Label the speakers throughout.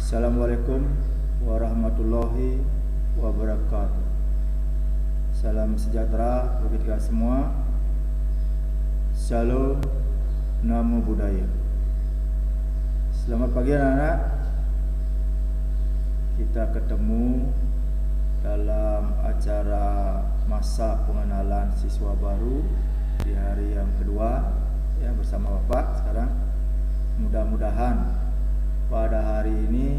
Speaker 1: Assalamualaikum warahmatullahi wabarakatuh. Salam sejahtera bagi kita semua. Shalom, namo buddhaya. Selamat pagi anak-anak. Kita ketemu dalam acara masa pengenalan siswa baru di hari yang kedua ya, bersama Bapak sekarang. Mudah-mudahan pada hari ini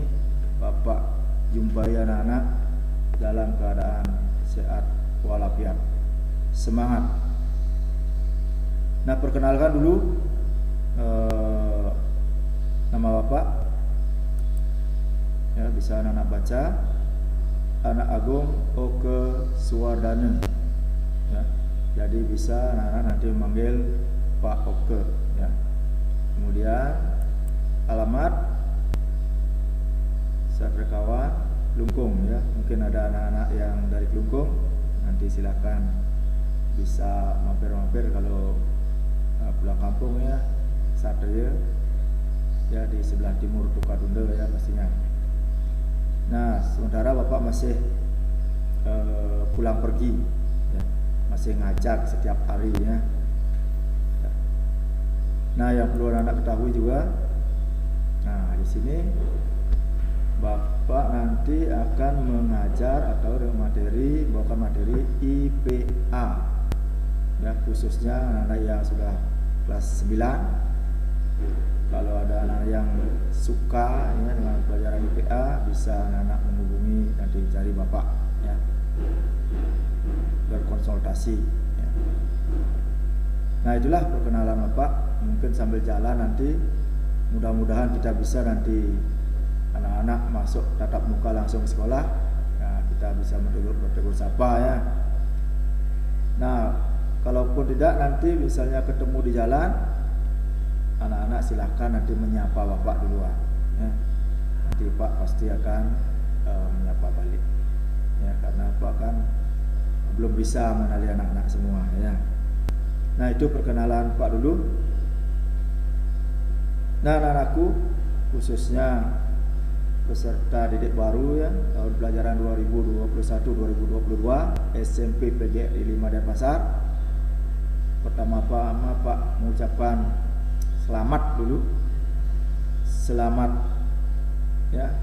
Speaker 1: Bapak jumpai anak-anak dalam keadaan sehat walafiat. Semangat. Nah, perkenalkan dulu nama Bapak. Ya, bisa anak-anak baca. Anak Agung Oke Suwardana. Ya, jadi bisa anak-anak nanti memanggil Pak Oke. Ya. Kemudian alamat Satrekawan Klungkung ya. Mungkin ada anak-anak yang dari Klungkung, nanti silakan bisa mampir-mampir kalau pulang kampung ya. Satria ya, di sebelah timur Tukadunda ya pastinya. Nah, sementara Bapak masih pulang pergi ya, masih ngajar setiap hari ya. Nah, yang perlu anak-anak ketahui juga, nah di sini Bapak nanti akan mengajar atau bawakan materi IPA ya, khususnya anak-anak yang sudah kelas 9. Kalau ada anak yang suka ya dengan pelajaran IPA, bisa anak-anak menghubungi, nanti cari Bapak ya, berkonsultasi ya. Nah, itulah perkenalan Bapak. Mungkin sambil jalan nanti mudah-mudahan kita bisa nanti anak-anak masuk tatap muka langsung ke sekolah ya, kita bisa bertegur sapa ya. Nah, kalaupun tidak nanti misalnya ketemu di jalan, anak-anak silahkan nanti menyapa Bapak duluan ya. Nanti Pak pasti akan menyapa balik ya, karena Pak kan belum bisa mengenali anak-anak semua ya. Nah, itu perkenalan Pak dulu. Nah, anak-anakku khususnya peserta didik baru ya, tahun pelajaran 2021-2022 SMP PGRI 5 Denpasar. Pertama-tama Pak mengucapkan selamat dulu. Selamat ya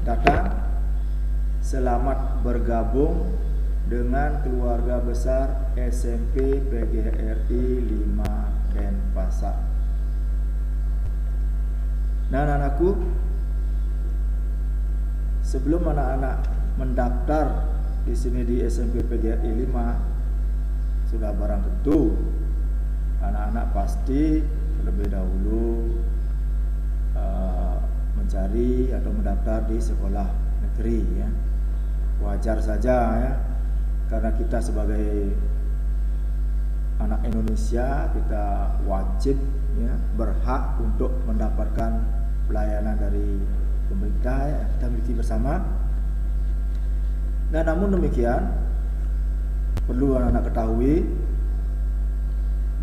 Speaker 1: datang. Selamat bergabung dengan keluarga besar SMP PGRI 5 Denpasar. Nah, anak-anakku, sebelum anak-anak mendaftar di sini di SMP PGRI 5, sudah barang tentu anak-anak pasti terlebih dahulu mencari atau mendaftar di sekolah negeri ya. Wajar saja ya, karena kita sebagai anak Indonesia, kita wajib ya, berhak untuk mendapatkan pelayanan dari pemerintah ya, kita miliki bersama. Nah, namun demikian perlu anak-anak ketahui,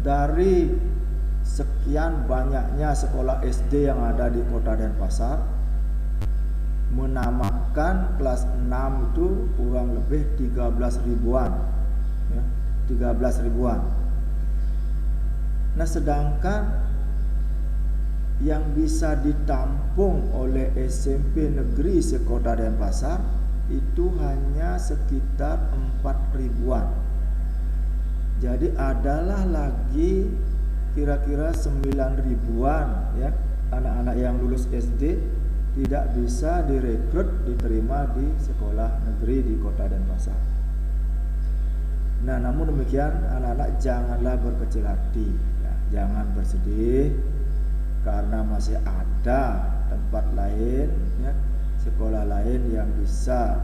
Speaker 1: dari sekian banyaknya sekolah SD yang ada di Kota Denpasar, menamakan kelas 6 itu kurang lebih 13 ribuan ya, 13 ribuan. Nah, sedangkan yang bisa ditampung oleh SMP negeri sekota Denpasar itu hanya sekitar 4 ribuan. Jadi adalah lagi kira-kira 9 ribuan ya, anak-anak yang lulus SD tidak bisa direkrut diterima di sekolah negeri di Kota Denpasar. Nah, namun demikian anak-anak janganlah berkecil hati ya, jangan bersedih, karena masih ada tempat lain ya, sekolah lain yang bisa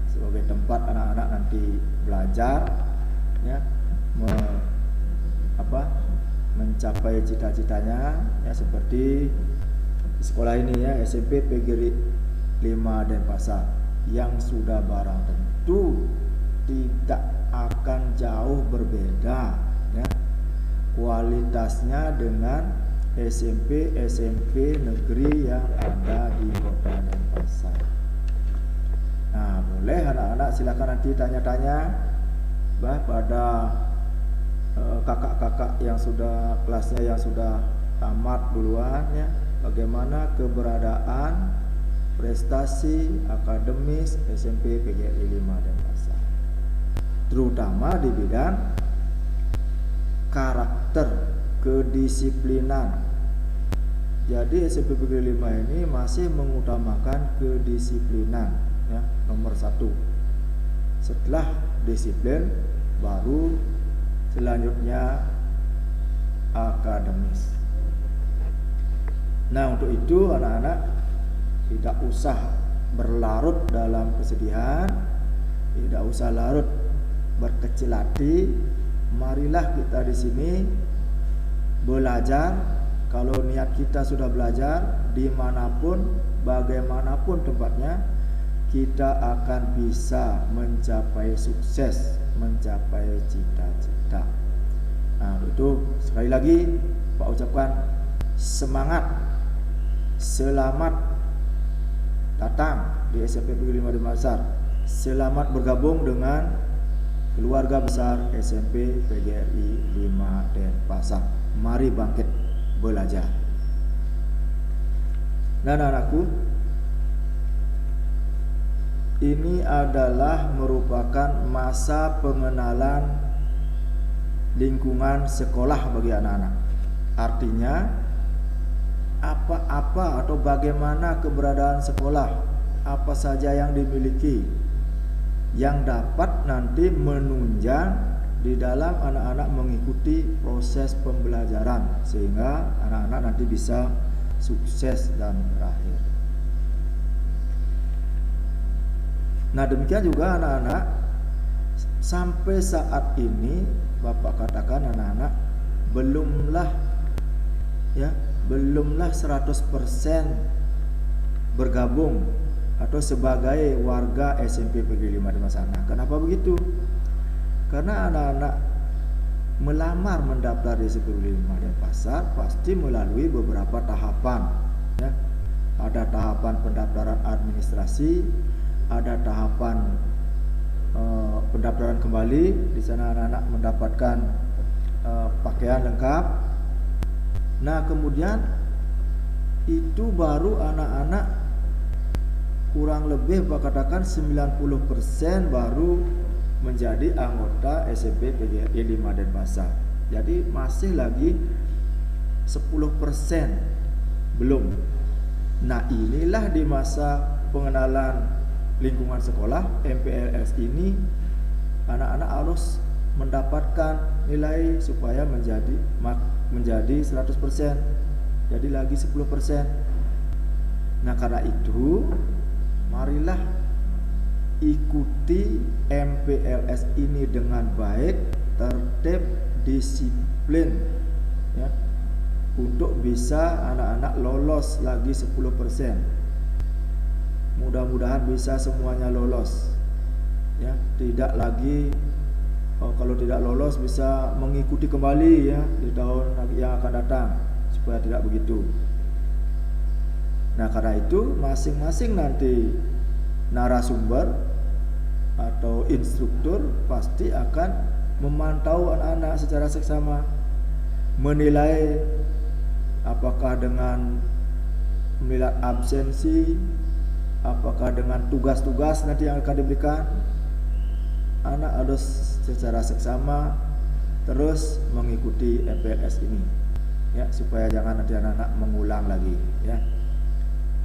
Speaker 1: sebagai tempat anak-anak nanti belajar ya, mencapai cita-citanya ya, seperti di sekolah ini ya, SMP PGRI 5 Denpasar, yang sudah barang tentu tidak akan jauh berbeda ya kualitasnya dengan SMP negeri yang ada di Kota Denpasar. Denpasar. Nah, boleh anak-anak silakan nanti tanya-tanya pada kakak-kakak yang sudah kelasnya yang sudah tamat duluan ya, bagaimana keberadaan prestasi akademis SMP PGRI 5 Denpasar, terutama di bidang karakter, kedisiplinan. Jadi SMP PGRI 5 ini masih mengutamakan kedisiplinan ya, nomor 1. Setelah disiplin baru selanjutnya akademis. Nah, untuk itu anak-anak tidak usah berlarut dalam kesedihan, tidak usah larut berkecil hati. Marilah kita di sini belajar. Kalau niat kita sudah belajar, dimanapun, bagaimanapun tempatnya, kita akan bisa mencapai sukses, mencapai cita-cita. Nah, itu sekali lagi Pak ucapkan semangat, selamat datang di SMP PGRI 5 Denpasar. Selamat bergabung dengan keluarga besar SMP PGRI 5 Denpasar. Mari bangkit belajar. Nah, anak-anakku, ini adalah merupakan masa pengenalan lingkungan sekolah bagi anak-anak. Artinya apa-apa atau bagaimana keberadaan sekolah, apa saja yang dimiliki, yang dapat nanti menunjang di dalam anak-anak mengikuti proses pembelajaran, sehingga anak-anak nanti bisa sukses dan berakhir. Nah, demikian juga anak-anak, sampai saat ini Bapak katakan anak-anak belumlah 100% bergabung atau sebagai warga SMP PGRI 5 Denpasar. Kenapa begitu? Karena anak-anak melamar mendaftar di SMP PGRI 5 Denpasar pasti melalui beberapa tahapan ya. Ada tahapan pendaftaran administrasi, ada tahapan pendaftaran kembali. Di sana anak-anak mendapatkan pakaian lengkap. Nah, kemudian itu baru anak-anak kurang lebih katakan 90% baru menjadi anggota SMP PGRI 5 Denpasar. Jadi masih lagi 10% belum. Nah, inilah di masa pengenalan lingkungan sekolah MPLS ini anak-anak harus mendapatkan nilai supaya menjadi 100%. Jadi lagi 10%. Nah, karena itu marilah ikuti MPLS ini dengan baik, tertib, disiplin ya, untuk bisa anak-anak lolos lagi 10%. Mudah-mudahan bisa semuanya lolos ya, tidak lagi kalau tidak lolos bisa mengikuti kembali ya di tahun yang akan datang, supaya tidak begitu. Nah, karena itu masing-masing nanti narasumber atau instruktur pasti akan memantau anak-anak secara seksama, menilai apakah dengan melihat absensi, apakah dengan tugas-tugas nanti yang akan diberikan. Anak harus secara seksama terus mengikuti MPLS ini ya, supaya jangan nanti anak-anak mengulang lagi ya.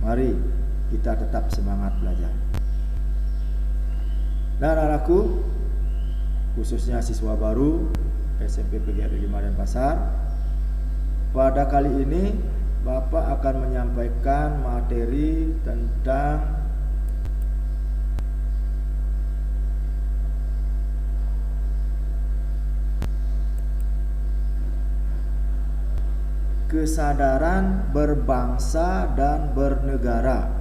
Speaker 1: Mari kita tetap semangat belajar. Nah, anak-anakku, khususnya siswa baru SMP PGRI 5 Denpasar, pada kali ini Bapak akan menyampaikan materi tentang kesadaran berbangsa dan bernegara,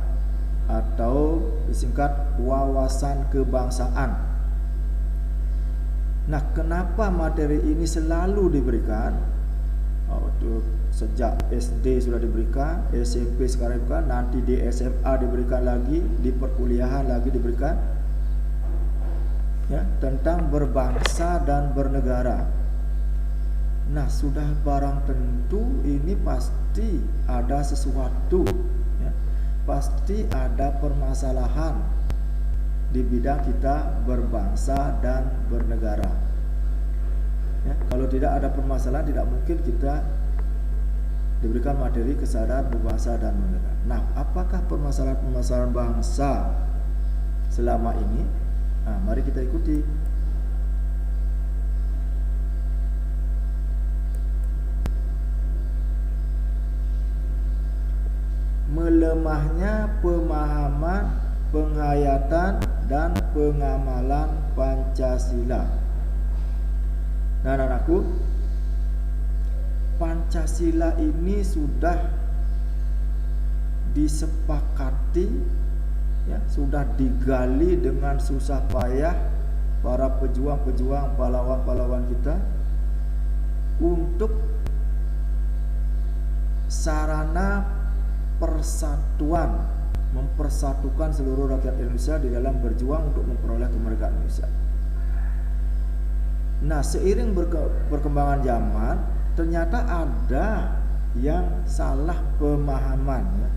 Speaker 1: atau disingkat wawasan kebangsaan. Nah, kenapa materi ini selalu diberikan? Itu sejak SD sudah diberikan, SMP sekarang diberikan, nanti di SMA diberikan lagi, di perkuliahan lagi diberikan, ya, tentang berbangsa dan bernegara. Nah, sudah barang tentu ini pasti ada sesuatu, ya, pasti ada permasalahan di bidang kita berbangsa dan bernegara. Ya, kalau tidak ada permasalahan, tidak mungkin kita diberikan materi kesadaran berbangsa dan bernegara. Nah, apakah permasalahan-permasalahan bangsa selama ini? Nah, mari kita ikuti. Melemahnya pemahaman, penghayatan, dan pengamalan Pancasila. Nah, anak-anakku, Pancasila ini sudah disepakati, ya, sudah digali dengan susah payah para pejuang-pejuang, pahlawan-pahlawan kita untuk sarana persatuan, mempersatukan seluruh rakyat Indonesia di dalam berjuang untuk memperoleh kemerdekaan Indonesia. Nah, seiring perkembangan zaman, ternyata ada yang salah pemahaman, ya.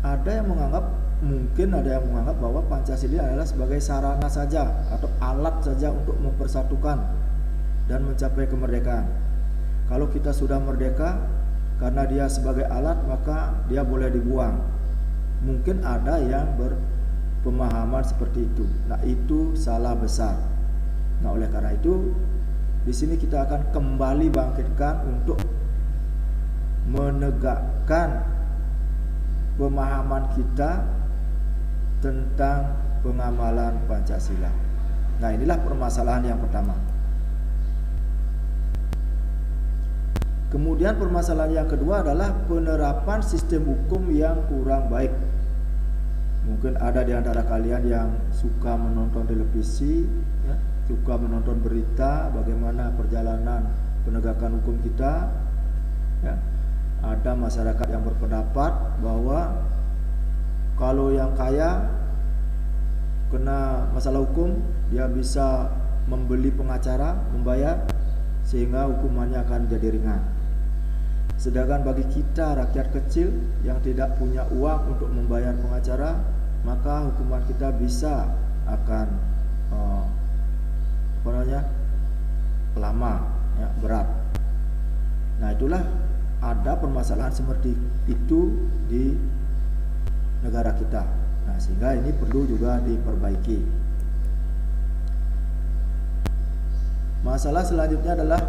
Speaker 1: Ada yang menganggap, mungkin ada yang menganggap bahwa Pancasila adalah sebagai sarana saja atau alat saja untuk mempersatukan dan mencapai kemerdekaan. Kalau kita sudah merdeka, karena dia sebagai alat, maka dia boleh dibuang. Mungkin ada yang berpemahaman seperti itu. Nah, itu salah besar. Nah, oleh karena itu, di sini kita akan kembali bangkitkan untuk menegakkan pemahaman kita tentang pengamalan Pancasila. Nah, inilah permasalahan yang pertama. Kemudian permasalahan yang kedua adalah penerapan sistem hukum yang kurang baik. Mungkin ada di antara kalian yang suka menonton televisi, ya, suka menonton berita bagaimana perjalanan penegakan hukum kita, ya. Ada masyarakat yang berpendapat bahwa kalau yang kaya kena masalah hukum, dia bisa membeli pengacara, membayar, sehingga hukumannya akan jadi ringan. Sedangkan bagi kita rakyat kecil yang tidak punya uang untuk membayar pengacara, maka hukuman kita bisa akan lama, ya, berat. Nah, itulah ada permasalahan seperti itu di negara kita. Nah, sehingga ini perlu juga diperbaiki. Masalah selanjutnya adalah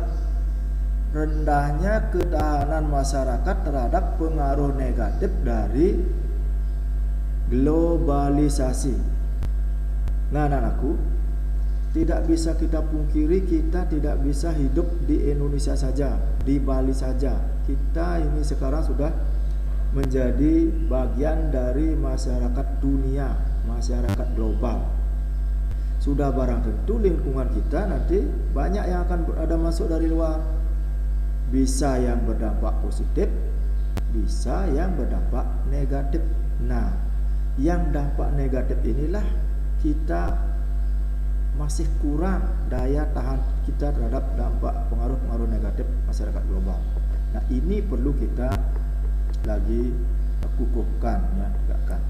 Speaker 1: rendahnya ketahanan masyarakat terhadap pengaruh negatif dari globalisasi. Nah, anak-anakku, tidak bisa kita pungkiri kita tidak bisa hidup di Indonesia saja, di Bali saja. Kita ini sekarang sudah menjadi bagian dari masyarakat dunia, masyarakat global. Sudah barang tentu lingkungan kita nanti banyak yang akan ada masuk dari luar. Bisa yang berdampak positif, bisa yang berdampak negatif. Nah, yang dampak negatif inilah kita masih kurang daya tahan kita terhadap dampak pengaruh-pengaruh negatif masyarakat global. Nah, ini perlu kita lagi kukuhkan, ya, tegakkan.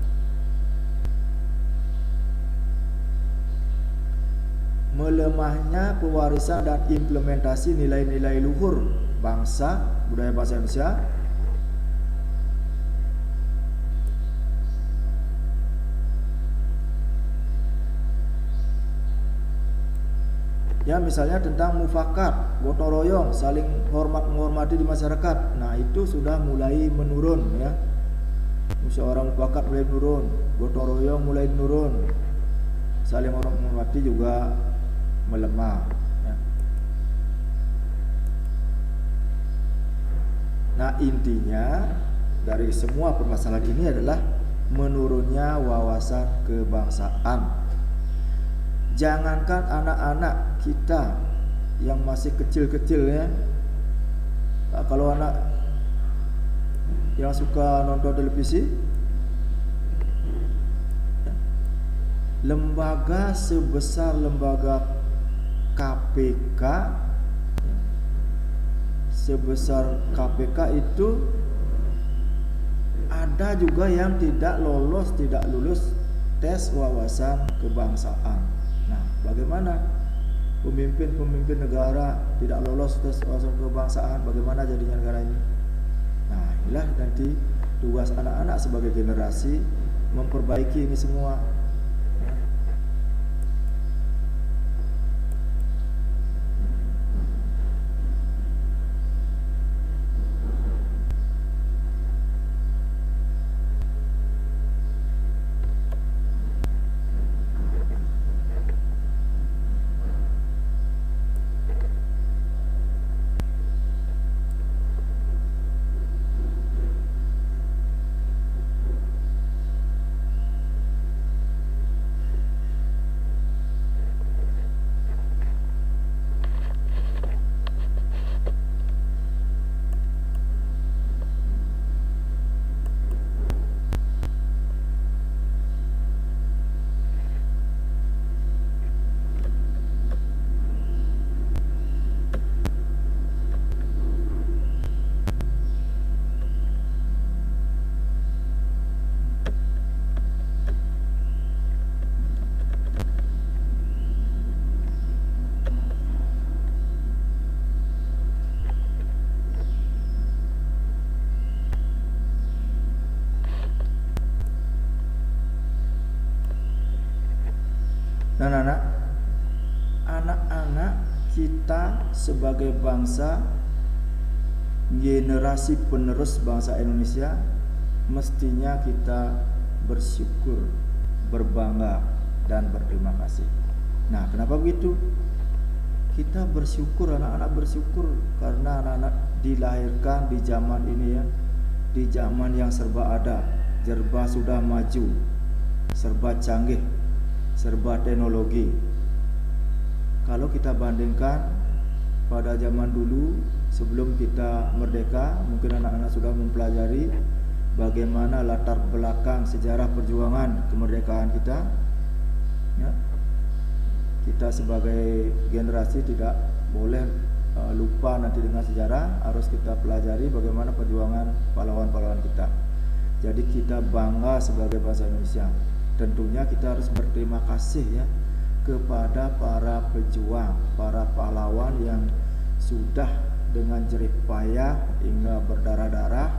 Speaker 1: Melemahnya pewarisan dan implementasi nilai-nilai luhur bangsa, budaya bangsa Indonesia. Ya, misalnya tentang mufakat, gotong royong, saling menghormati di masyarakat. Nah, itu sudah mulai menurun, ya. Musyawarah mufakat mulai menurun, gotong royong mulai menurun, saling menghormati juga melemah, ya. Nah, intinya dari semua permasalahan ini adalah menurunnya wawasan kebangsaan. Jangankan anak-anak kita yang masih kecil-kecil, ya, Nah, kalau anak yang suka nonton televisi, lembaga sebesar lembaga KPK, sebesar KPK itu ada juga yang tidak lulus tes wawasan kebangsaan. Nah, bagaimana pemimpin negara tidak lolos tes wawasan kebangsaan? Bagaimana jadinya negara ini? Nah, inilah nanti tugas anak-anak sebagai generasi memperbaiki ini semua. Dan anak-anak kita sebagai bangsa, generasi penerus bangsa Indonesia, mestinya kita bersyukur, berbangga, dan berterima kasih. Nah, kenapa begitu? Kita bersyukur, anak-anak bersyukur karena anak-anak dilahirkan di zaman ini ya, di zaman yang serba ada, serba sudah maju, serba canggih, serba teknologi. Kalau kita bandingkan pada zaman dulu sebelum kita merdeka, mungkin anak-anak sudah mempelajari bagaimana latar belakang sejarah perjuangan kemerdekaan kita. Ya. Kita sebagai generasi tidak boleh lupa nanti dengan sejarah, harus kita pelajari bagaimana perjuangan pahlawan-pahlawan kita. Jadi kita bangga sebagai bangsa Indonesia. Tentunya kita harus berterima kasih ya kepada para pejuang, para pahlawan yang sudah dengan jerih payah hingga berdarah-darah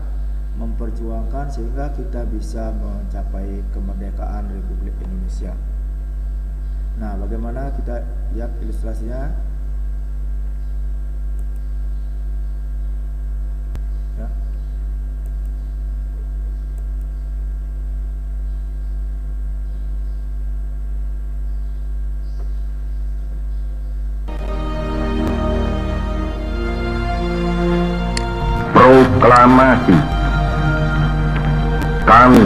Speaker 1: memperjuangkan sehingga kita bisa mencapai kemerdekaan Republik Indonesia. Nah, bagaimana kita lihat ilustrasinya? Ya.
Speaker 2: Proklamasi. Kami,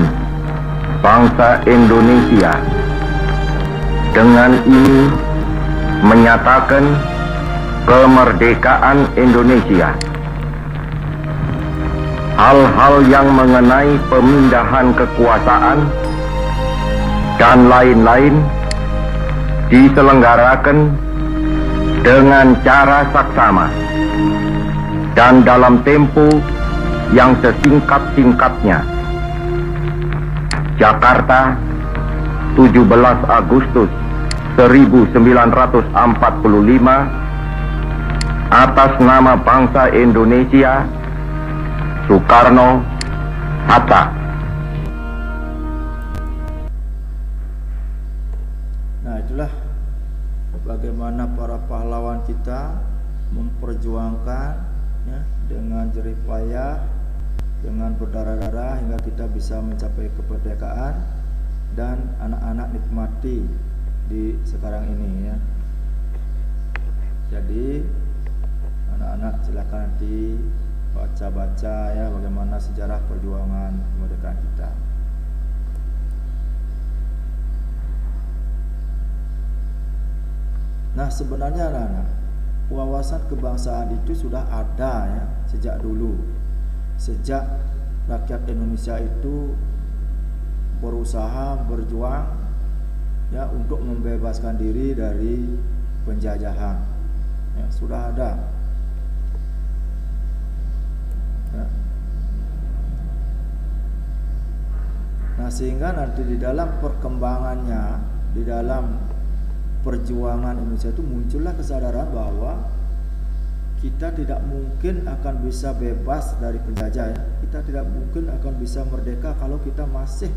Speaker 2: bangsa Indonesia, dengan ini menyatakan kemerdekaan Indonesia. Hal-hal yang mengenai pemindahan kekuasaan dan lain-lain diselenggarakan dengan cara saksama dan dalam tempo yang sesingkat-singkatnya. Jakarta, 17 Agustus 1945, atas nama bangsa Indonesia, Soekarno Hatta.
Speaker 1: Nah, itulah bagaimana para pahlawan kita memperjuangkan ya, dengan jerih payah, dengan berdarah-darah hingga kita bisa mencapai kemerdekaan dan anak-anak nikmati di sekarang ini ya. Jadi anak-anak silakan nanti baca-baca ya bagaimana sejarah perjuangan kemerdekaan kita. Nah, sebenarnya anak-anak, wawasan kebangsaan itu sudah ada ya sejak dulu. Sejak rakyat Indonesia itu berusaha berjuang ya untuk membebaskan diri dari penjajahan. Ya, sudah ada. Ya. Nah, sehingga nanti di dalam perkembangannya, di dalam perjuangan Indonesia itu muncullah kesadaran bahwa kita tidak mungkin akan bisa bebas dari penjajah ya. Kita tidak mungkin akan bisa merdeka kalau kita masih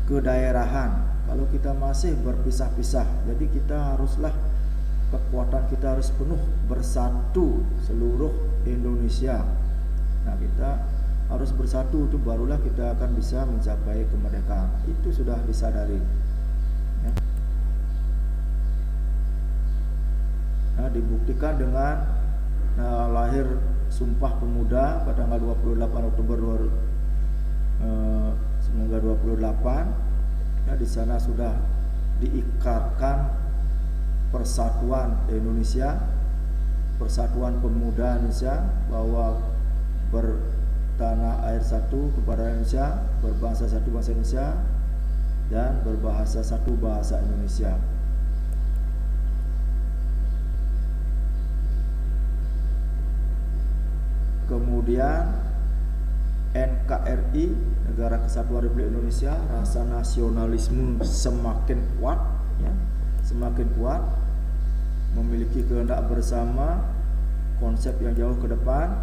Speaker 1: kedaerahan, kalau kita masih berpisah-pisah. Jadi kita haruslah, kekuatan kita harus penuh bersatu seluruh Indonesia. Nah, kita harus bersatu, itu barulah kita akan bisa mencapai kemerdekaan. Itu sudah disadari ya. Nah, dibuktikan dengan lahir Sumpah Pemuda pada tanggal 28 Oktober 1928 ya. Di sana sudah diikrarkan persatuan Indonesia, persatuan pemuda Indonesia, bahwa bertanah air satu kepada Indonesia, berbangsa satu bangsa Indonesia, dan berbahasa satu bahasa Indonesia. Kemudian NKRI, Negara Kesatuan Republik Indonesia, rasa nasionalisme semakin kuat ya, semakin kuat, memiliki kehendak bersama, konsep yang jauh ke depan.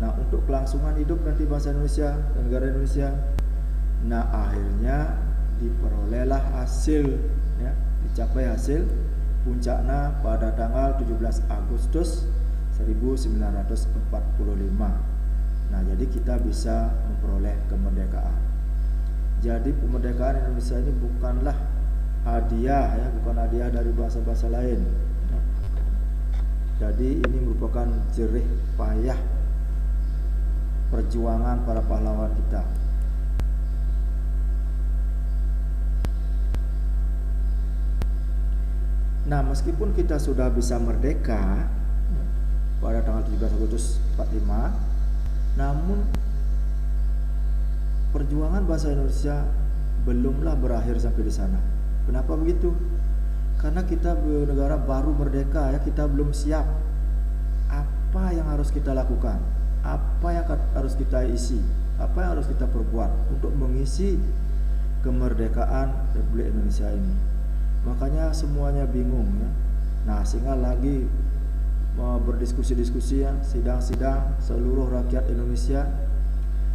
Speaker 1: Nah, untuk kelangsungan hidup nanti bangsa Indonesia dan negara Indonesia. Nah, akhirnya diperolehlah hasil ya, dicapai hasil puncaknya pada tanggal 17 Agustus 1945. Nah, jadi kita bisa memperoleh kemerdekaan. Jadi kemerdekaan Indonesia ini bukanlah hadiah ya, bukan hadiah dari bangsa-bangsa lain. Jadi ini merupakan jerih payah perjuangan para pahlawan kita. Nah, meskipun kita sudah bisa merdeka pada tanggal 17 Agustus 45, namun perjuangan bangsa Indonesia belumlah berakhir sampai di sana. Kenapa begitu? Karena kita negara baru merdeka ya, kita belum siap. Apa yang harus kita lakukan? Apa yang harus kita isi? Apa yang harus kita perbuat untuk mengisi kemerdekaan Republik Indonesia ini? Makanya semuanya bingung ya. Nah, sehingga lagi berdiskusi-diskusi ya, sidang-sidang seluruh rakyat Indonesia,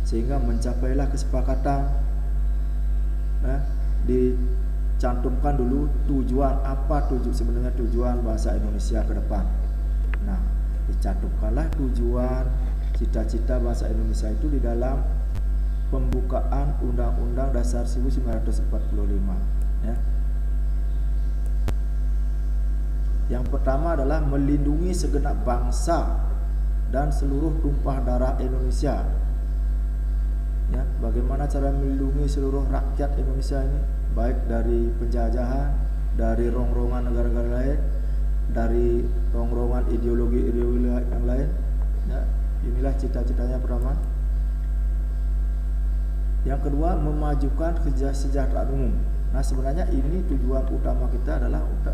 Speaker 1: sehingga mencapailah kesepakatan ya, dicantumkan dulu tujuan, apa sebenarnya tujuan bahasa Indonesia ke depan. Nah, dicantumkanlah tujuan, cita-cita bahasa Indonesia itu di dalam pembukaan Undang-Undang Dasar 1945 ya. Yang pertama adalah melindungi segenap bangsa dan seluruh tumpah darah Indonesia. Ya, bagaimana cara melindungi seluruh rakyat Indonesia ini, baik dari penjajahan, dari rongrongan negara-negara lain, dari rongrongan ideologi-ideologi yang lain. Ya, inilah cita-citanya pertama. Yang kedua, memajukan kesejahteraan umum. Nah, sebenarnya ini tujuan utama kita adalah untuk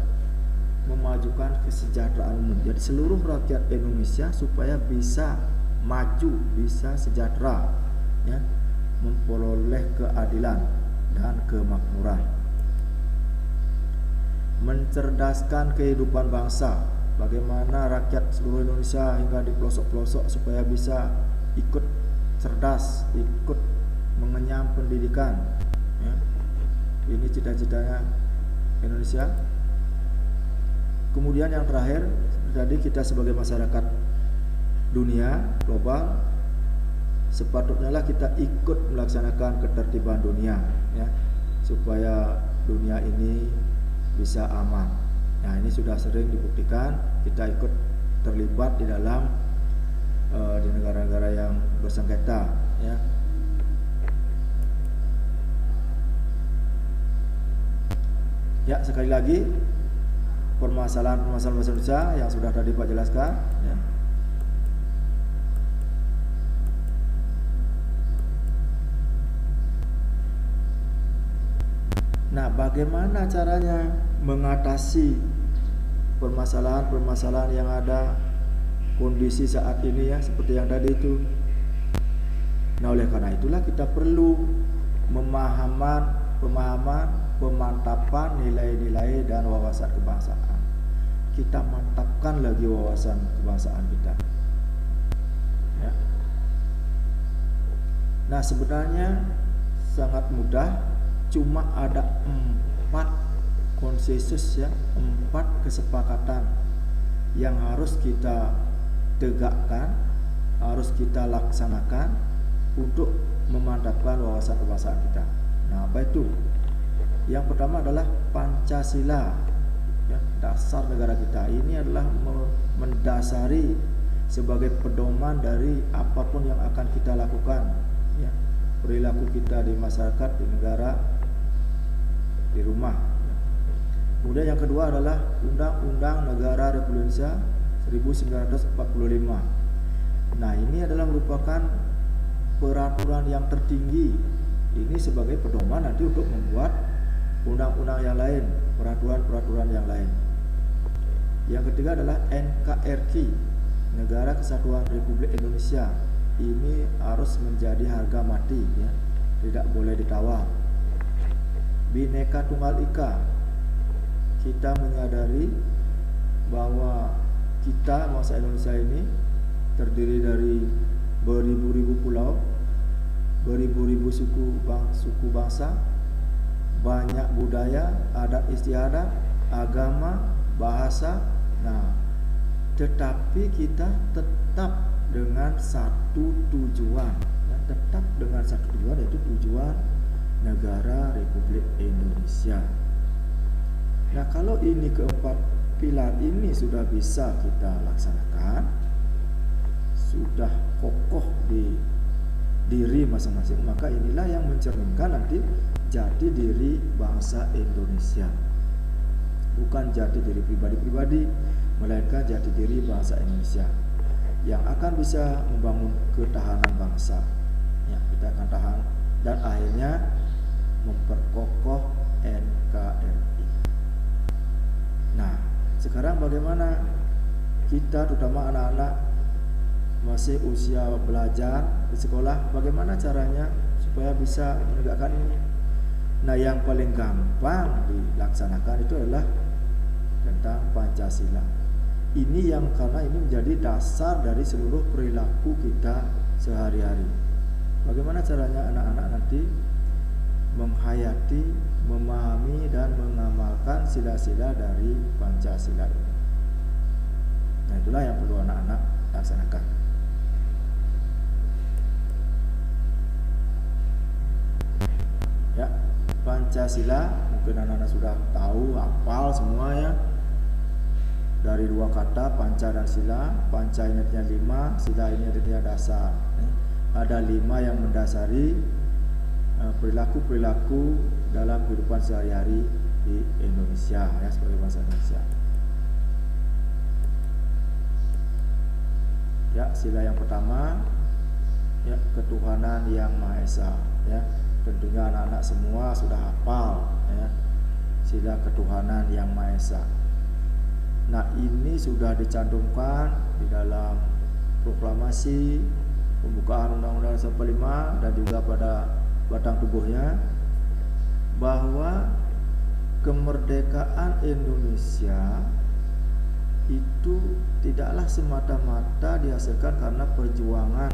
Speaker 1: memajukan kesejahteraan umum. Jadi seluruh rakyat Indonesia supaya bisa maju, bisa sejahtera, ya, memperoleh keadilan dan kemakmuran. Mencerdaskan kehidupan bangsa. Bagaimana rakyat seluruh Indonesia hingga di pelosok-pelosok supaya bisa ikut cerdas, ikut mengenyam pendidikan. Ya. Ini cita-citanya Indonesia. Kemudian yang terakhir, tadi kita sebagai masyarakat dunia global, sepatutnya lah kita ikut melaksanakan ketertiban dunia, ya, supaya dunia ini bisa aman. Nah, ini sudah sering dibuktikan, kita ikut terlibat di dalam di negara-negara yang bersengketa, ya. Ya, sekali lagi permasalahan bahasa Indonesia yang sudah tadi Pak jelaskan ya. Nah, bagaimana caranya mengatasi permasalahan-permasalahan yang ada kondisi saat ini ya, seperti yang tadi itu. Nah, oleh karena itulah kita perlu pemahaman, pemantapan nilai-nilai dan wawasan kebangsaan. Kita mantapkan lagi wawasan kebangsaan kita. Ya. Nah, sebenarnya sangat mudah, cuma ada 4 konsensus ya, 4 kesepakatan yang harus kita tegakkan, harus kita laksanakan untuk memantapkan wawasan kebangsaan kita. Nah, apa itu? Yang pertama adalah Pancasila ya, dasar negara kita. Ini adalah mendasari sebagai pedoman dari apapun yang akan kita lakukan ya, perilaku kita di masyarakat, di negara, di rumah ya. Kemudian yang kedua adalah Undang-Undang Negara Republik Indonesia 1945. Nah, ini adalah merupakan peraturan yang tertinggi. Ini sebagai pedoman nanti untuk membuat undang-undang yang lain, peraturan-peraturan yang lain. Yang ketiga adalah NKRI, Negara Kesatuan Republik Indonesia. Ini harus menjadi harga mati ya, tidak boleh ditawar. Bhinneka Tunggal Ika, kita menyadari bahwa kita bangsa Indonesia ini terdiri dari beribu-ribu pulau, beribu-ribu suku bangsa, banyak budaya, adat istiadat, agama, bahasa. Nah, tetapi kita tetap dengan satu tujuan, ya, tetap dengan satu tujuan, yaitu tujuan negara Republik Indonesia. Nah, kalau ini keempat pilar ini sudah bisa kita laksanakan, sudah kokoh di diri masing-masing, maka inilah yang mencerminkan nanti jati diri bangsa Indonesia. Bukan jati diri pribadi-pribadi, melainkan jati diri bangsa Indonesia yang akan bisa membangun ketahanan bangsa ya, kita akan tahan dan akhirnya memperkokoh NKRI. Nah, sekarang bagaimana kita, terutama anak-anak masih usia belajar di sekolah, bagaimana caranya supaya bisa menegakkan ini? Nah, yang paling gampang dilaksanakan itu adalah tentang Pancasila. Ini yang karena ini menjadi dasar dari seluruh perilaku kita sehari-hari. Bagaimana caranya anak-anak nanti menghayati, memahami dan mengamalkan sila-sila dari Pancasila ini? Nah, itulah yang perlu anak-anak laksanakan. Ya, Pancasila mungkin anak-anak sudah tahu, hafal semua ya. Dari 2 kata, panca dan sila. Panca ini artinya 5, sila ini artinya dasar. Ada 5 yang mendasari perilaku-perilaku dalam kehidupan sehari-hari di Indonesia ya, sebagai bangsa Indonesia. Ya, sila yang pertama ya, ketuhanan yang Maha Esa ya. Tentunya anak-anak semua sudah hafal ya, sila ketuhanan yang Maha Esa. Nah, ini sudah dicantumkan di dalam proklamasi pembukaan Undang-Undang 45 dan juga pada batang tubuhnya, bahwa kemerdekaan Indonesia itu tidaklah semata-mata dihasilkan karena perjuangan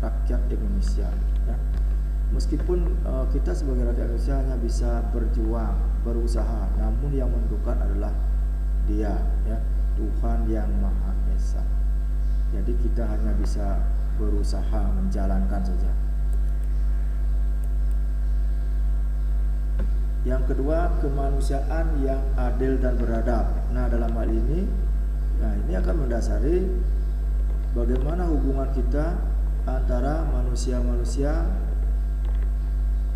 Speaker 1: rakyat Indonesia ya. Meskipun kita sebagai rakyat Indonesia hanya bisa berjuang, berusaha, namun yang menentukan adalah Dia ya, Tuhan yang Maha Esa. Jadi kita hanya bisa berusaha menjalankan saja. Yang kedua, kemanusiaan yang adil dan beradab. Nah, dalam hal ini, ini akan mendasari bagaimana hubungan kita antara manusia-manusia,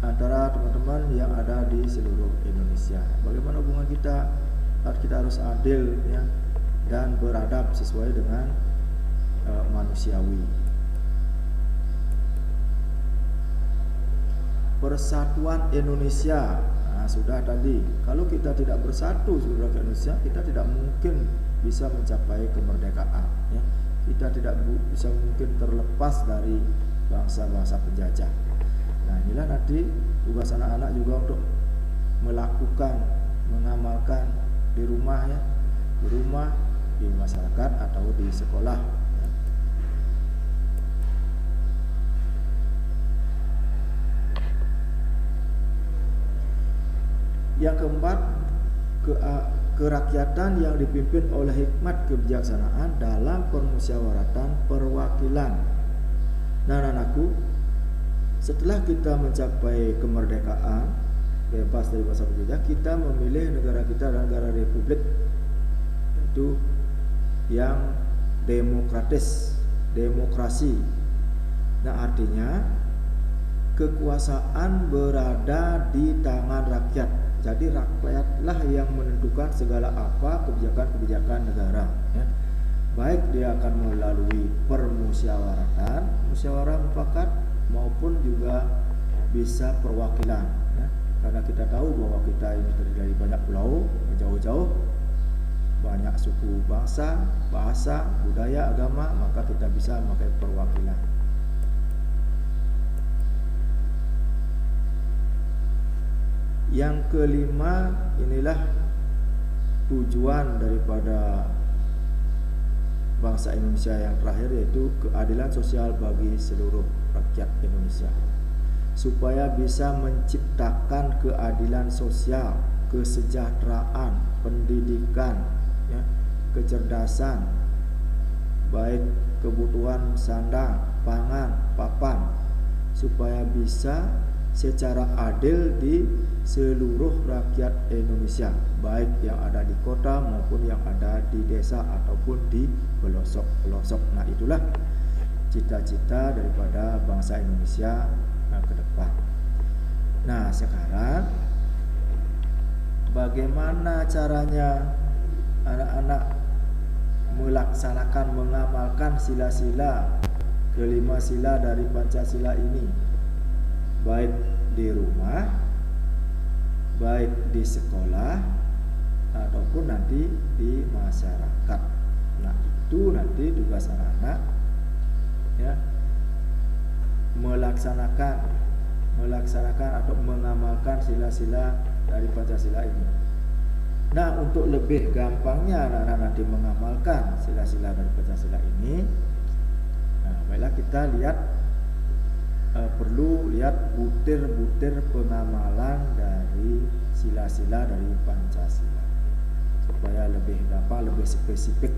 Speaker 1: antara teman-teman yang ada di seluruh Indonesia. Bagaimana hubungan kita kita harus adil ya, dan beradab sesuai dengan manusiawi. Persatuan Indonesia, nah, sudah tadi. Kalau kita tidak bersatu seluruh rakyat Indonesia, kita tidak mungkin bisa mencapai kemerdekaan ya. Kita tidak bisa mungkin terlepas dari bangsa-bangsa penjajah. Nah, inilah nanti tugas anak-anak juga untuk melakukan, mengamalkan di rumah ya, di rumah, di masyarakat atau di sekolah ya. Yang keempat, kerakyatan yang dipimpin oleh hikmat kebijaksanaan dalam permusyawaratan perwakilan. Nah, anakku, setelah kita mencapai kemerdekaan, bebas dari bangsa penjajah, kita memilih negara kita adalah negara republik, yaitu yang demokratis, demokrasi. Nah, artinya kekuasaan berada di tangan rakyat. Jadi rakyatlah yang menentukan segala apa kebijakan-kebijakan negara ya. Baik dia akan melalui permusyawaratan, musyawarah mufakat, maupun juga bisa perwakilan ya. Karena kita tahu bahwa kita ini terdiri dari banyak pulau, jauh-jauh, banyak suku bangsa, bahasa, budaya, agama, maka kita bisa memakai perwakilan. Yang kelima, inilah tujuan daripada bangsa Indonesia yang terakhir, yaitu keadilan sosial bagi seluruh rakyat Indonesia, supaya bisa menciptakan keadilan sosial, kesejahteraan, pendidikan ya, kecerdasan, baik kebutuhan sandang, pangan, papan, supaya bisa secara adil di seluruh rakyat Indonesia, baik yang ada di kota maupun yang ada di desa ataupun di pelosok-pelosok. Nah, itulah cita-cita daripada bangsa Indonesia ke depan. Nah, sekarang bagaimana caranya anak-anak melaksanakan, mengamalkan sila-sila, kelima sila dari Pancasila ini, baik di rumah, baik di sekolah, ataupun nanti di masyarakat. Nah, itu nanti tugas anak-anak ya, melaksanakan atau mengamalkan sila-sila dari Pancasila ini. Nah, untuk lebih gampangnya anak-anak nanti mengamalkan sila-sila dari Pancasila ini, nah, baiklah kita perlu lihat butir-butir pengamalan dari sila-sila dari Pancasila supaya lebih gampang, lebih spesifik.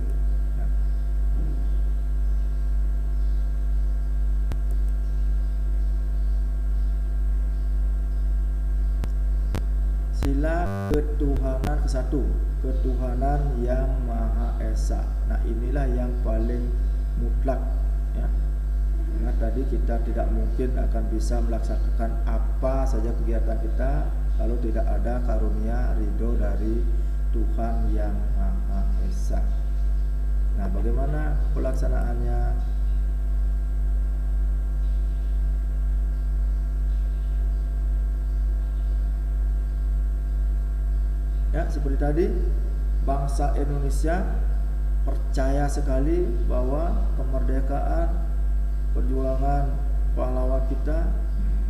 Speaker 1: Sila ketuhanan kesatu, ketuhanan yang Maha Esa. Nah, inilah yang paling mutlak ya. Ingat tadi kita tidak mungkin akan bisa melaksanakan apa saja kegiatan kita kalau tidak ada karunia ridho dari Tuhan yang Maha Esa. Nah, bagaimana pelaksanaannya? Ya, seperti tadi, bangsa Indonesia percaya sekali bahwa kemerdekaan, perjuangan pahlawan kita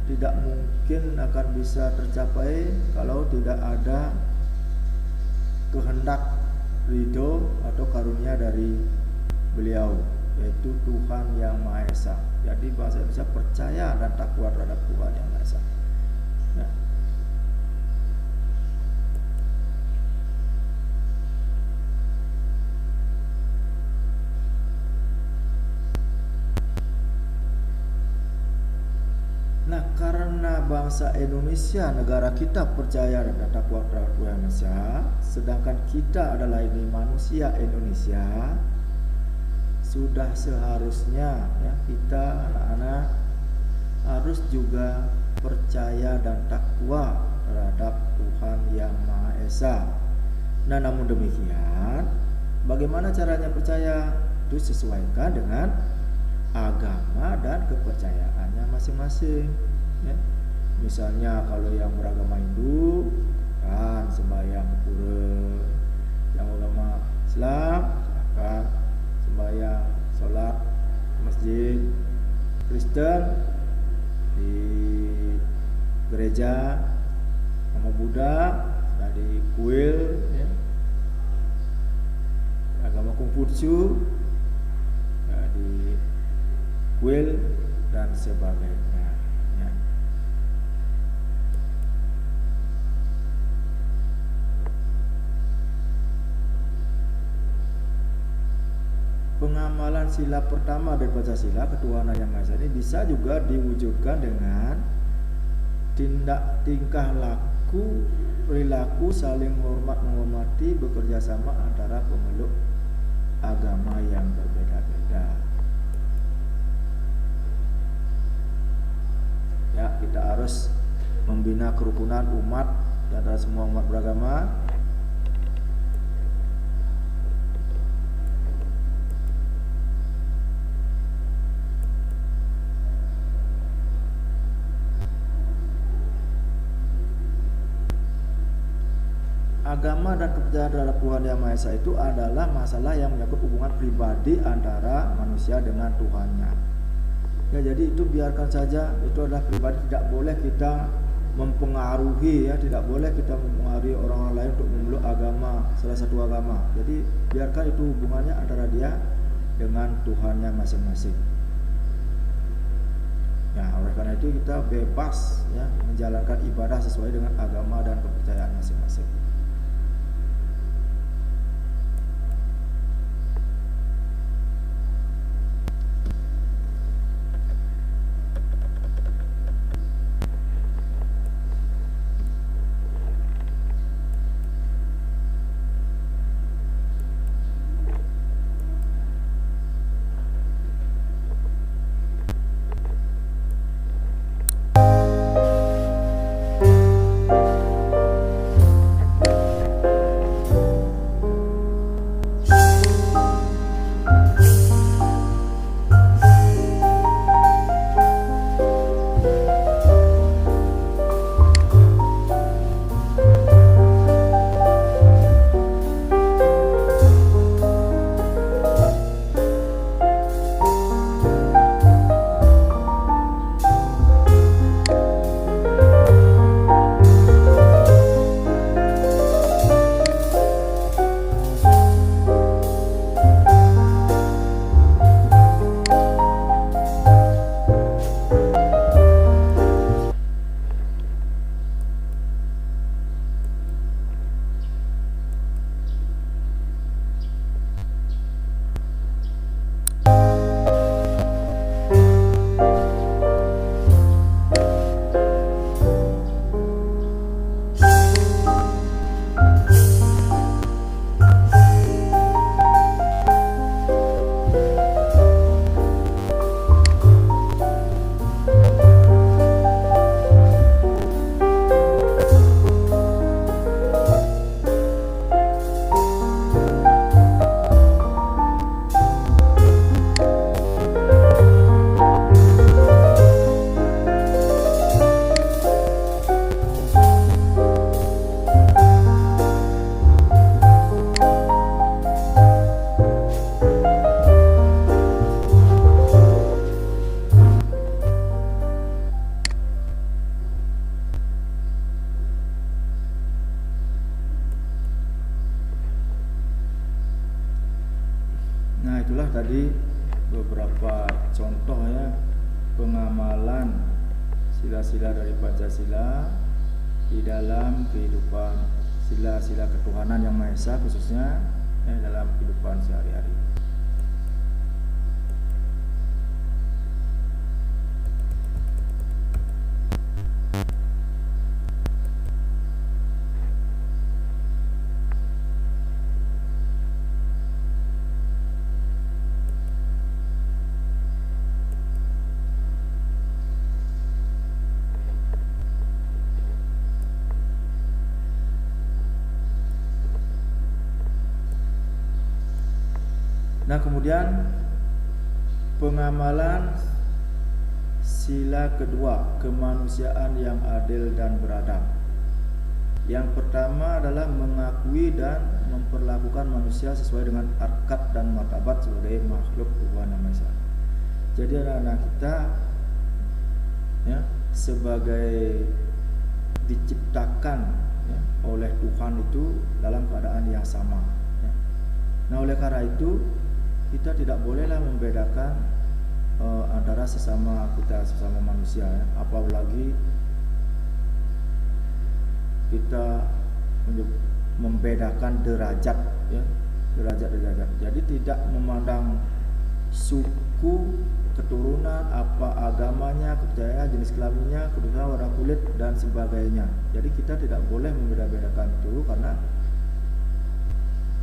Speaker 1: tidak mungkin akan bisa tercapai kalau tidak ada kehendak ridho atau karunia dari beliau, yaitu Tuhan yang Maha Esa. Jadi bangsa Indonesia percaya dan takwa terhadap Tuhan yang Maha Esa. Nah, karena bangsa Indonesia, negara kita percaya dan takwa terhadap Tuhan Indonesia, sedangkan kita adalah ini manusia Indonesia, sudah seharusnya ya kita anak-anak harus juga percaya dan takwa terhadap Tuhan yang Maha Esa. Nah, namun demikian, bagaimana caranya percaya? Itu sesuaikan dengan agama dan kepercayaannya masing-masing. Ya. Misalnya kalau yang beragama Hindu kan sembahyang ke pura, yang agama Islam silakan sembahyang sholat masjid, Kristen di gereja, sama Buddha di kuil, ya. Agama Konghucu ya, di kuil dan sebagainya, ya. Pengamalan sila pertama dari Pancasila, ketuhanan yang Maha Esa, ini bisa juga diwujudkan dengan tingkah laku, perilaku saling menghormati, bekerja sama antara pemeluk agama yang berbeda-beda. Ya, kita harus membina kerukunan umat di antara semua umat beragama. Agama dan kepercayaan terhadap Tuhan Yang Maha Esa itu adalah masalah yang menyangkut hubungan pribadi antara manusia dengan Tuhannya. Ya, jadi itu biarkan saja, itu adalah pribadi, tidak boleh kita mempengaruhi, ya, tidak boleh kita mempengaruhi orang lain untuk memeluk agama, salah satu agama. Jadi biarkan itu hubungannya antara dia dengan Tuhannya masing-masing. Ya, oleh karena itu kita bebas, ya, menjalankan ibadah sesuai dengan agama dan kepercayaan masing-masing. Itulah tadi beberapa contoh, ya, pengamalan sila-sila dari Pancasila di dalam kehidupan sila-sila ketuhanan yang Maha Esa, khususnya dalam kehidupan sehari-hari. Nah, kemudian pengamalan sila kedua, kemanusiaan yang adil dan beradab. Yang pertama adalah mengakui dan memperlakukan manusia sesuai dengan harkat dan martabat sebagai makhluk Tuhan Yang Maha Esa. Jadi anak-anak kita ya, sebagai diciptakan ya, oleh Tuhan itu dalam keadaan yang sama ya. Nah, oleh karena itu kita tidak bolehlah membedakan antara sesama manusia ya. Apalagi kita membedakan derajat ya, derajat. Jadi tidak memandang suku, keturunan, apa agamanya, kepercayaan, jenis kelaminnya, kedudukan, warna kulit dan sebagainya. Jadi kita tidak boleh membeda-bedakan itu, karena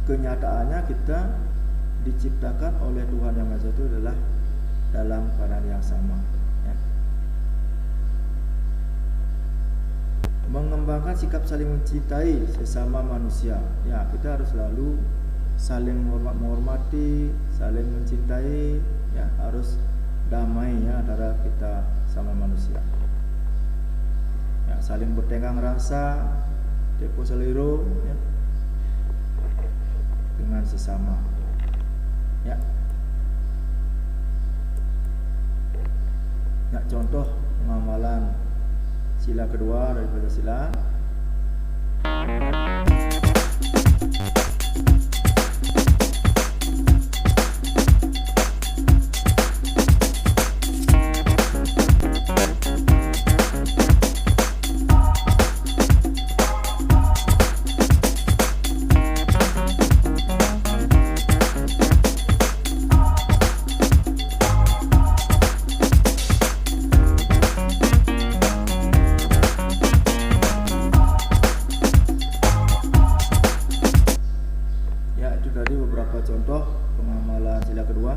Speaker 1: kenyataannya kita diciptakan oleh Tuhan Yang Maha Esa itu adalah dalam keadaan yang sama ya. Mengembangkan sikap saling mencintai sesama manusia ya, kita harus selalu saling menghormati, saling mencintai ya, harus damai ya antara kita sama manusia ya, saling bertenggang rasa, depo seliro ya, dengan sesama ya. Ya, contoh pengamalan sila kedua dari Pancasila. Contoh pengamalan sila kedua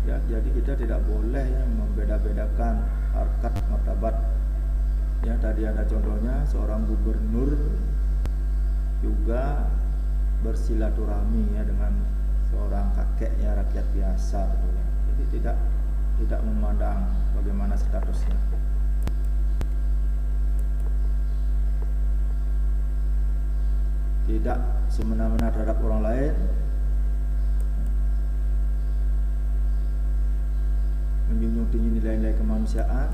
Speaker 1: ya, jadi kita tidak boleh ya, membeda-bedakan harkat martabat ya. Tadi ada contohnya seorang gubernur juga bersilaturahmi ya dengan seorang kakeknya, rakyat biasa tentunya. Jadi tidak memandang bagaimana statusnya. Tidak semena-mena terhadap orang lain, menjunjung tinggi nilai-nilai kemanusiaan,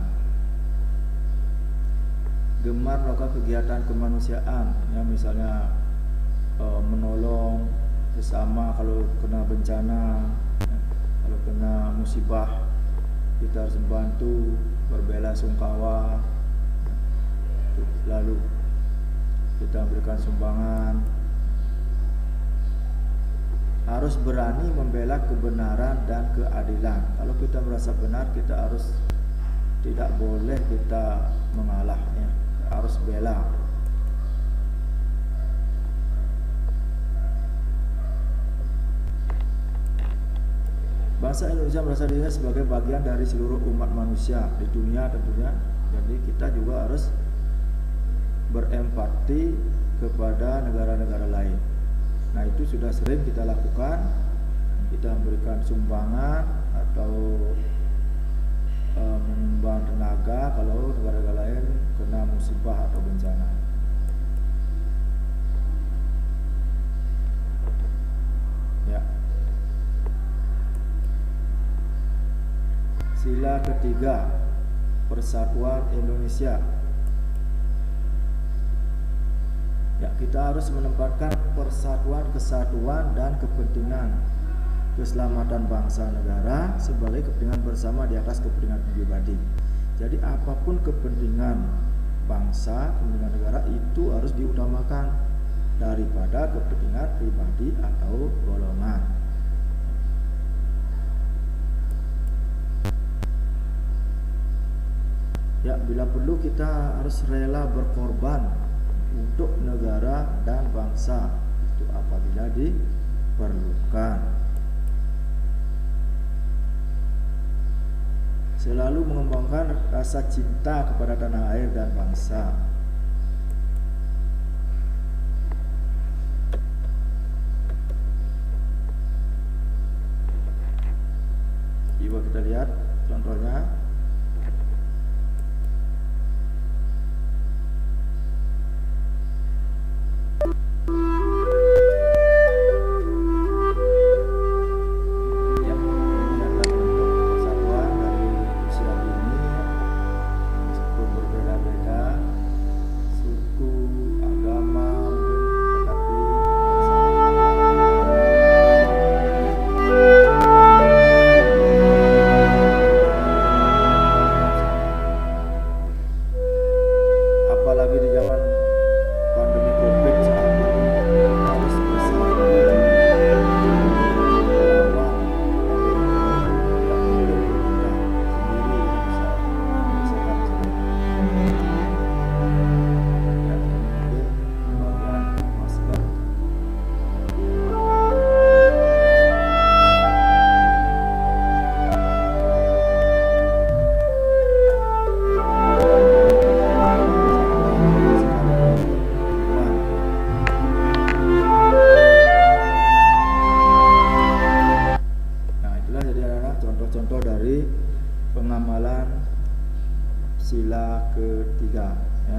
Speaker 1: gemar melakukan kegiatan kemanusiaan ya, misalnya menolong sesama kalau kena bencana ya, kalau kena musibah kita harus membantu, berbela sungkawa ya, lalu kita berikan sumbangan, harus berani membela kebenaran dan keadilan. Kalau kita merasa benar, kita harus tidak boleh kita mengalah ya, harus bela. Bangsa Indonesia merasa dirinya sebagai bagian dari seluruh umat manusia di dunia tentunya. Jadi kita juga harus berempati kepada negara-negara lain. Nah, itu sudah sering kita lakukan. Kita memberikan sumbangan atau menyumbang tenaga kalau negara-negara lain kena musibah atau bencana. Ya. Sila ketiga, Persatuan Indonesia. Ya, kita harus menempatkan persatuan, kesatuan dan kepentingan keselamatan bangsa negara sebagai kepentingan bersama di atas kepentingan pribadi. Jadi apapun kepentingan bangsa, kepentingan negara itu harus diutamakan daripada kepentingan pribadi atau golongan. Ya, bila perlu kita harus rela berkorban untuk negara dan bangsa itu apabila diperlukan. Selalu mengembangkan rasa cinta kepada tanah air dan bangsa. kita lihat contohnya. Contoh dari pengamalan sila ketiga ya.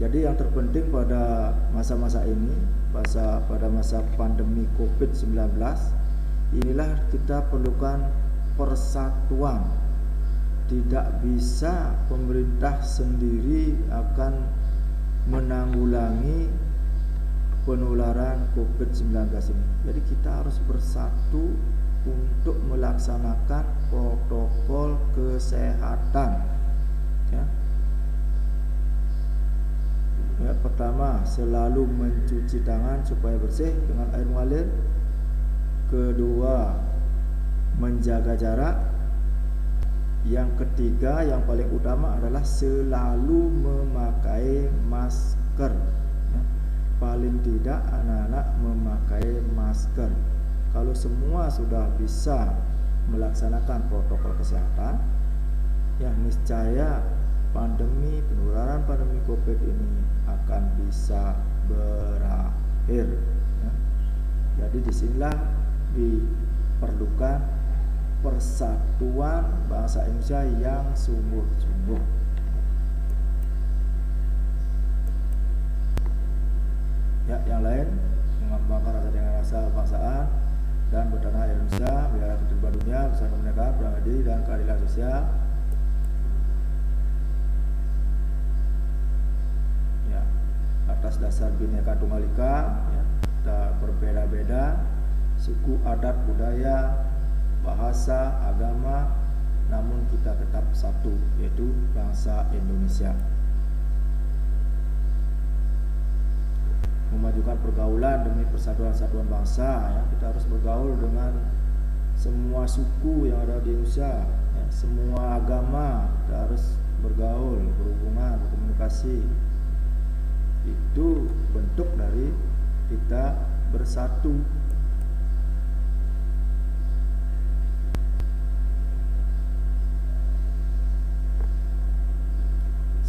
Speaker 1: Jadi yang terpenting pada masa-masa ini, pada masa pandemi COVID-19, inilah kita perlukan persatuan. Tidak bisa pemerintah sendiri akan menanggulangi penularan COVID-19 ini. Jadi kita harus bersatu untuk melaksanakan protokol kesehatan ya. Pertama, selalu mencuci tangan supaya bersih dengan air mengalir. Kedua, menjaga jarak. Yang ketiga, yang paling utama adalah selalu memakai masker ya. Paling tidak anak-anak memakai masker. Kalau semua sudah bisa melaksanakan protokol kesehatan, ya niscaya penularan pandemi COVID ini akan bisa berakhir. Ya. Jadi disinilah diperlukan persatuan bangsa Indonesia yang sungguh-sungguh. Ya, yang lain mengembangkan rasa dengan rasa kebangsaan dan bertanah air Indonesia, melihara ketertiban dunia, bersama kemerdekaan, perang adil dan keadilan sosial. Ya, atas dasar Bhinneka Tunggal Ika, ya, kita berbeda-beda, suku, adat, budaya, bahasa, agama, namun kita tetap satu, yaitu bangsa Indonesia. Memajukan pergaulan demi persatuan bangsa ya. Kita harus bergaul dengan semua suku yang ada di Indonesia ya. Semua agama kita harus bergaul, berhubungan, berkomunikasi. Itu bentuk dari kita bersatu.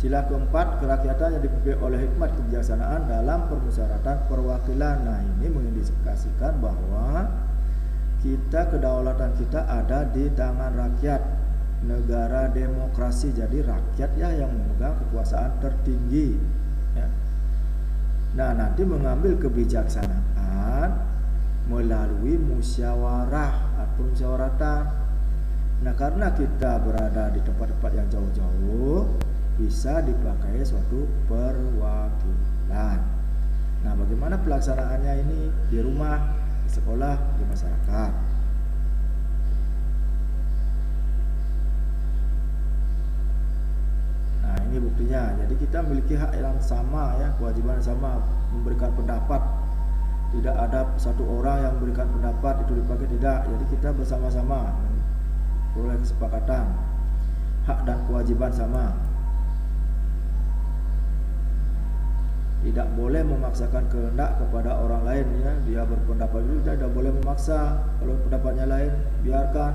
Speaker 1: Sila keempat, kerakyatan yang dipimpin oleh hikmat kebijaksanaan dalam permusyawaratan perwakilan. Nah, ini mengindikasikan bahwa kedaulatan kita ada di tangan rakyat. Negara demokrasi, jadi rakyat ya yang memegang kekuasaan tertinggi ya. Nah, nanti mengambil kebijaksanaan melalui musyawarah atau musyawaratan. Nah, karena kita berada di tempat-tempat yang jauh-jauh, bisa dipakai suatu perwakilan. Nah, bagaimana pelaksanaannya ini? Di rumah, di sekolah, di masyarakat. Nah, ini buktinya. Jadi kita memiliki hak yang sama ya, kewajiban yang sama, memberikan pendapat. Tidak ada satu orang yang memberikan pendapat itu dipakai, tidak. Jadi kita bersama-sama boleh kesepakatan. Hak dan kewajiban sama. Tidak boleh memaksakan kehendak kepada orang lain ya. Dia berpendapat dulu, tidak boleh memaksa. Kalau pendapatnya lain, biarkan.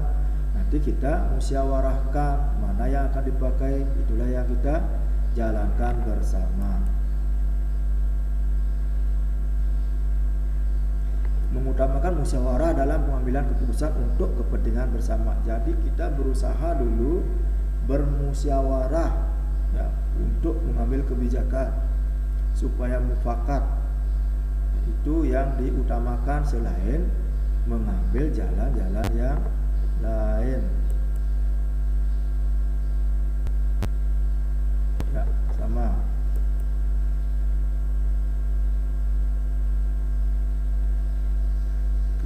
Speaker 1: Nanti kita musyawarahkan mana yang akan dipakai, itulah yang kita jalankan bersama. mengutamakan musyawarah dalam pengambilan keputusan untuk kepentingan bersama. Jadi kita berusaha dulu bermusyawarah ya, untuk mengambil kebijakan supaya mufakat. Itu yang diutamakan selain mengambil jalan-jalan yang lain. Ya, sama.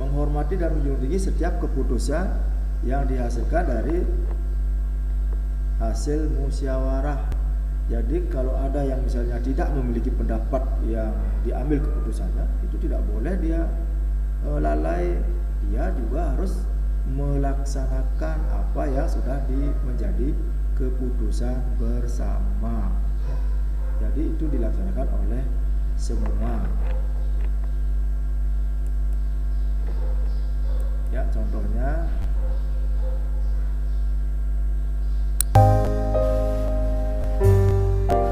Speaker 1: Menghormati dan menjunjung tinggi setiap keputusan yang dihasilkan dari hasil musyawarah. Jadi kalau ada yang misalnya tidak memiliki pendapat yang diambil keputusannya, itu tidak boleh dia lalai. Dia juga harus melaksanakan apa yang sudah menjadi keputusan bersama. Jadi itu dilaksanakan oleh semua. Ya, contohnya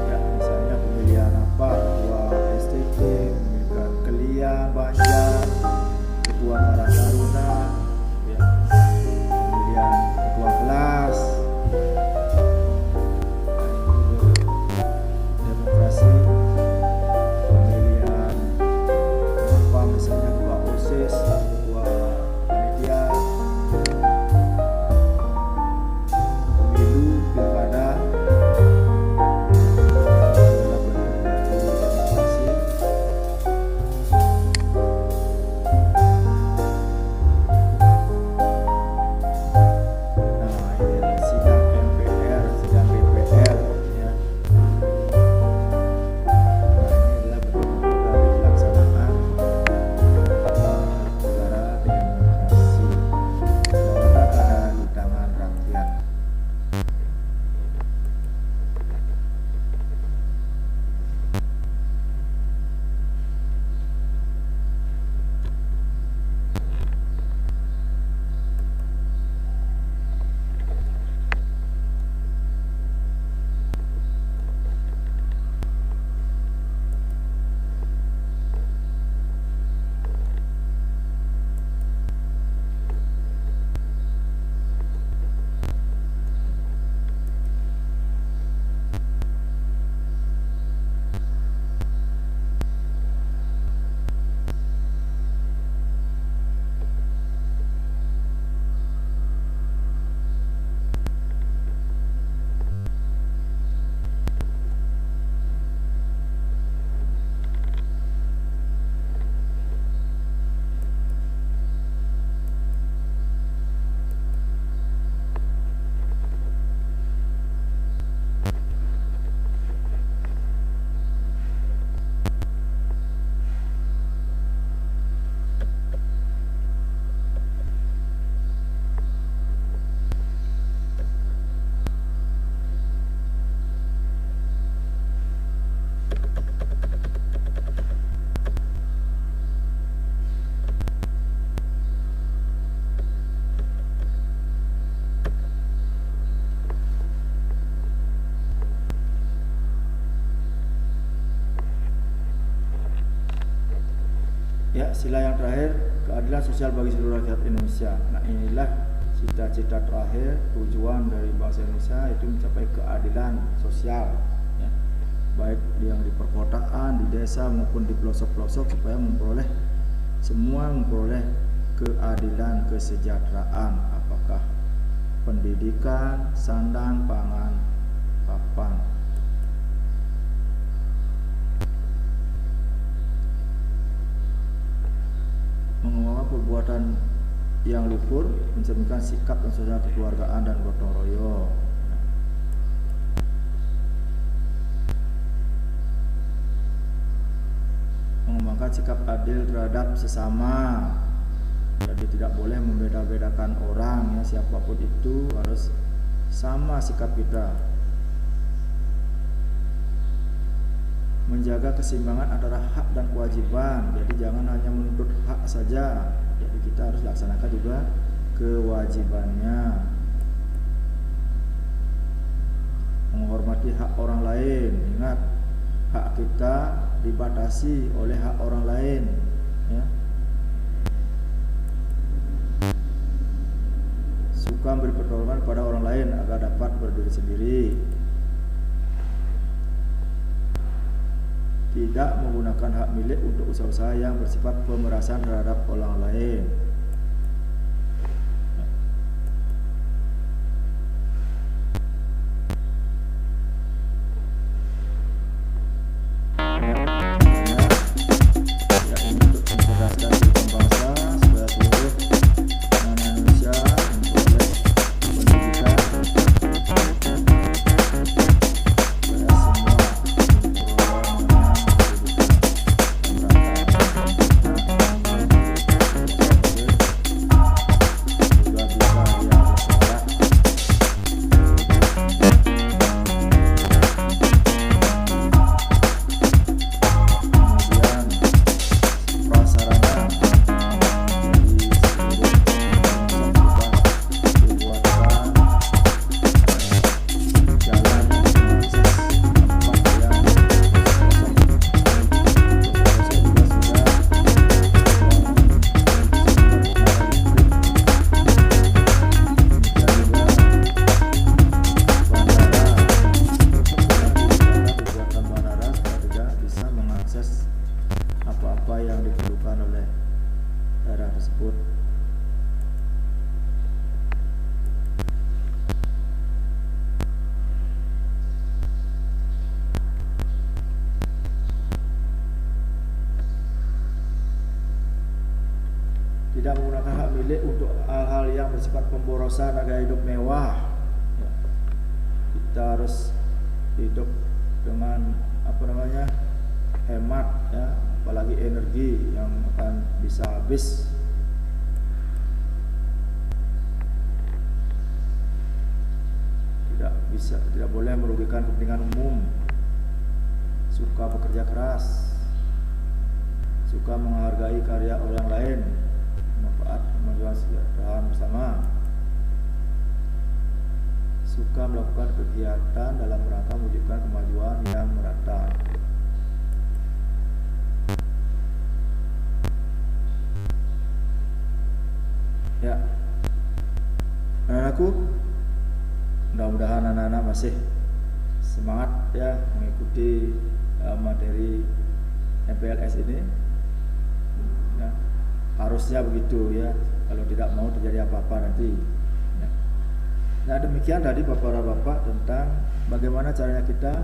Speaker 1: ya, misalnya pemilihan apa, ketua STT, pemilihan Keliang, Banjar, ketua Karang Taruna, ya, pemilihan ketua kelas, demokrasi, pemilihan apa, misalnya ketua OSIS, ketua panitia, pemilu, pilkada, adalah bentuk dari demokrasi. Nah, ini sidang MPR, sidang DPR, ya. Nah, ini adalah bentuk dari pelaksanaan negara demokrasi. Kedaulatan ada di tangan rakyat. Ya, sila yang terakhir, keadilan sosial bagi seluruh rakyat Indonesia. Nah, inilah cita-cita terakhir, tujuan dari bangsa Indonesia, itu mencapai keadilan sosial, ya. Baik yang di perkotaan, di desa maupun di pelosok-pelosok, supaya semua memperoleh keadilan kesejahteraan, apakah pendidikan, sandang, pangan, papan. Mengawal perbuatan yang luhur, mencerminkan sikap dan sosial kekeluargaan dan gotong royong. Mengembangkan sikap adil terhadap sesama. Jadi tidak boleh membeda-bedakan orang, ya, siapapun itu harus sama sikap kita. Menjaga keseimbangan antara hak dan kewajiban. Jadi jangan hanya menuntut hak saja. Jadi kita harus laksanakan juga kewajibannya. Menghormati hak orang lain. Ingat, hak kita dibatasi oleh hak orang lain, ya. lain agar dapat berdiri sendiri. Tidak menggunakan hak milik untuk usaha-usaha yang bersifat pemerasan terhadap orang lain. Apa yang diperlukan oleh daerah tersebut. Tidak menggunakan hak milik untuk hal-hal yang bersifat pemborosan agar hidup mewah. Kita harus hidup dengan hemat, ya, apalagi energi yang akan bisa habis. Tidak boleh merugikan kepentingan umum. Suka bekerja keras, suka menghargai karya orang lain, manfaat kemajuan kesejahteraan bersama, suka melakukan kegiatan dalam rangka mewujudkan kemajuan yang merata. Ya, anak-anakku, mudah-mudahan anak-anak masih semangat ya mengikuti materi MPLS ini. Ya, harusnya begitu ya. Kalau tidak mau terjadi apa-apa nanti. Ya. Nah, demikian tadi Bapak-Bapak tentang bagaimana caranya kita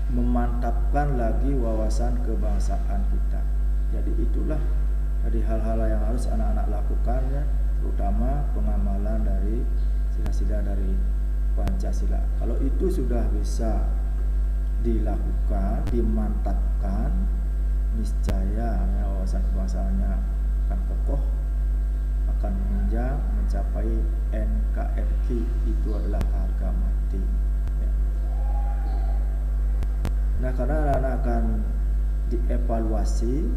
Speaker 1: memantapkan lagi wawasan kebangsaan kita. Jadi itulah dari hal-hal yang harus anak-anak lakukan ya, terutama pengamalan dari sila-sila dari Pancasila. Kalau itu sudah bisa dilakukan, dimantapkan, niscaya ya, wawasan kebangsaannya akan kokoh, akan menunjang mencapai NKRI. Itu adalah harga mati ya. Nah, karena anak-anak akan dievaluasi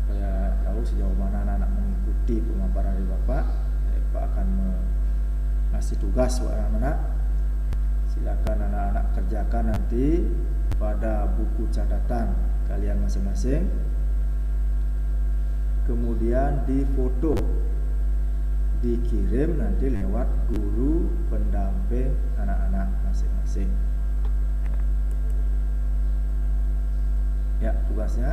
Speaker 1: supaya tahu sejauh mana anak-anak mengikuti pemaparan dari Bapak. Bapak akan ngasih tugas buat anak-anak. Silakan anak-anak kerjakan nanti pada buku catatan kalian masing-masing. Kemudian difoto, dikirim nanti lewat guru pendamping anak-anak masing-masing. Ya, tugasnya.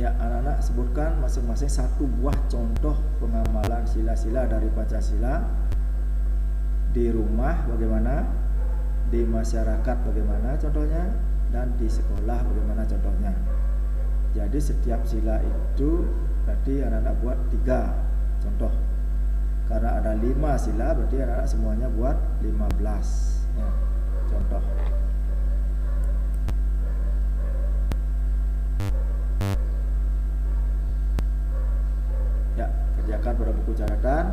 Speaker 1: Ya, anak-anak sebutkan masing-masing satu buah contoh pengamalan sila-sila dari Pancasila. Di rumah bagaimana, di masyarakat bagaimana contohnya, dan di sekolah bagaimana contohnya. Jadi setiap sila itu berarti anak-anak buat 3 contoh. Karena ada 5 sila berarti anak-anak semuanya buat 15 ya, contoh. Ya, kerjakan pada buku catatan,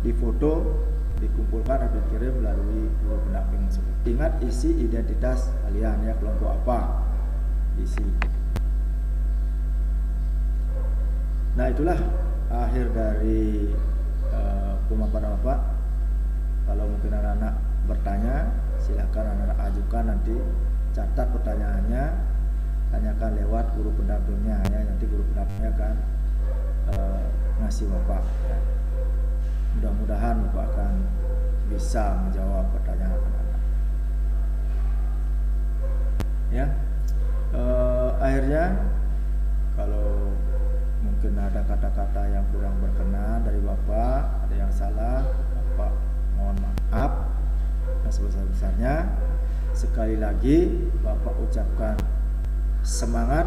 Speaker 1: difoto, dikumpulkan dan dikirim melalui guru pendamping tersebut. Ingat isi identitas kalian ya, kelompok apa isi. Nah, itulah akhir dari pemaparan Bapak. Kalau mungkin anak-anak bertanya, silakan anak-anak ajukan, nanti catat pertanyaannya, tanyakan lewat guru pendampingnya ya. Nanti guru pendampingnya akan ngasih Bapak ya. Mudah-mudahan Bapak akan bisa menjawab pertanyaan anak-anak. Ya, akhirnya kalau mungkin ada kata-kata yang kurang berkenan dari Bapak, ada yang salah, Bapak mohon maaf yang sebesar-besarnya. Sekali lagi Bapak ucapkan semangat,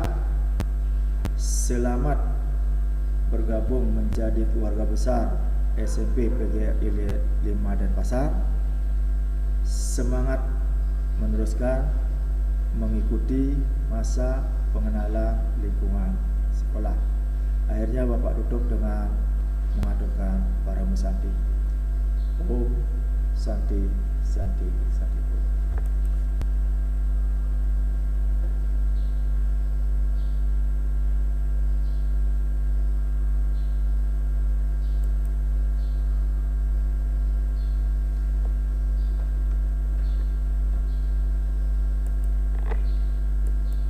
Speaker 1: selamat bergabung menjadi keluarga besar SMP PGRI 5 Denpasar. Semangat meneruskan mengikuti masa pengenalan lingkungan sekolah. Akhirnya Bapak tutup dengan mengaturkan para musanti. Om Santi Santi Santi.